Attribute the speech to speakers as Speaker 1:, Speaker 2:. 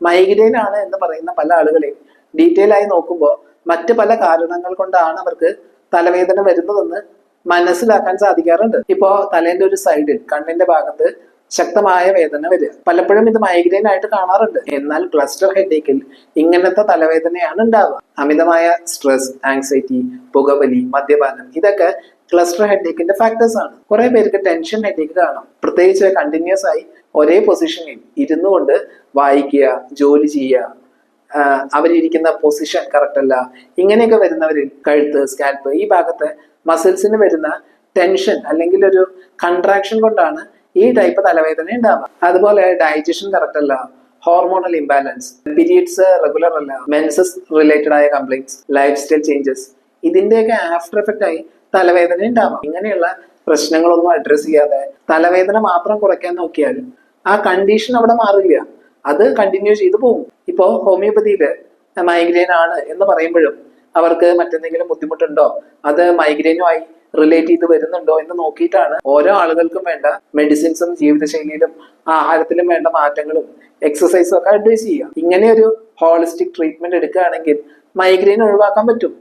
Speaker 1: Migraine ആണ് എന്ന് പറയുന്ന പല ആളുകളെയും ഡീറ്റെയിൽ ആയി നോക്കുമ്പോൾ മറ്റ് പല കാരണങ്ങൾ കൊണ്ടാണ് അവർക്ക് തലവേദന വരുന്നതെന്ന് മനസ്സിലാക്കാൻ സാധിക്കാറുണ്ട്. ഇപ്പോ തലേന്റെ ഒരു സൈഡിൽ കണ്ണിന്റെ ഭാഗത്ത് ശക്തമായ വേദന വരിക, പലപ്പോഴും ഇത് മൈഗ്രെയിൻ ആയിട്ട് കാണാറുണ്ട്. എന്നാൽ ക്ലസ്റ്റർ ഹെഡേക്കിൽ ഇങ്ങനത്തെ തലവേദനയാണ് ഉണ്ടാവുക. അമിതമായ സ്ട്രെസ്, ആങ്സൈറ്റി, പുകവലി, മദ്യപാനം ഇതൊക്കെ ക്ലസ്റ്റർ ഹെഡേക്കിന്റെ ഫാക്ടേഴ്സ് ആണ്. കുറെ പേർക്ക് ടെൻഷൻ ഹെഡേക്ക് കാണാം, പ്രത്യേകിച്ച് കണ്ടിന്യൂസ് ആയി ഒരേ പൊസിഷനിൽ ഇരുന്നു കൊണ്ട് വായിക്കുക, ജോലി ചെയ്യുക, അവരിയ്ക്കുന്ന പൊസിഷൻ കറക്റ്റ് അല്ല, ഇങ്ങനെയൊക്കെ വരുന്നവരിൽ കഴുത്ത്, സ്കാൽപ്പ് ഈ ഭാഗത്ത് മസിൽസിന് വരുന്ന ടെൻഷൻ അല്ലെങ്കിൽ ഒരു കൺട്രാക്ഷൻ കൊണ്ടാണ് ഈ ടൈപ്പ് തലവേദന ഉണ്ടാവുക. അതുപോലെ ഡൈജഷൻ കറക്റ്റ് അല്ല, ഹോർമോണൽ ഇംബാലൻസ്, പീരിയഡ്സ് റെഗുലർ അല്ല, മെൻസസ് റിലേറ്റഡ് ആയ കംപ്ലൈന്റ്സ്, ലൈഫ് സ്റ്റൈൽ ചേഞ്ചസ് ഇതിന്റെയൊക്കെ ആഫ്റ്റർ എഫക്റ്റ് ആയി തലവേദന ഉണ്ടാവാം. ഇങ്ങനെയുള്ള പ്രശ്നങ്ങളൊന്നും അഡ്രസ് ചെയ്യാതെ തലവേദന മാത്രം കുറയ്ക്കാൻ നോക്കിയാൽ ആ കണ്ടീഷൻ അവിടെ മാറില്ല, അത് കണ്ടിന്യൂ ചെയ്തു പോകും. ഇപ്പോ ഹോമിയോപ്പതിയില് മൈഗ്രെയിൻ ആണ് എന്ന് പറയുമ്പോഴും അവർക്ക് മറ്റെന്തെങ്കിലും ബുദ്ധിമുട്ടുണ്ടോ, അത് മൈഗ്രെയിനുമായി റിലേറ്റ് ചെയ്ത് വരുന്നുണ്ടോ എന്ന് നോക്കിയിട്ടാണ് ഓരോ ആളുകൾക്കും വേണ്ട മെഡിസിൻസും ജീവിതശൈലിയിലും ആഹാരത്തിലും വേണ്ട മാറ്റങ്ങളും എക്സസൈസും ഒക്കെ അഡ്വൈസ് ചെയ്യുക. ഇങ്ങനെ ഒരു ഹോളിസ്റ്റിക് ട്രീറ്റ്മെന്റ് എടുക്കുകയാണെങ്കിൽ മൈഗ്രെയിൻ ഒഴിവാക്കാൻ പറ്റും.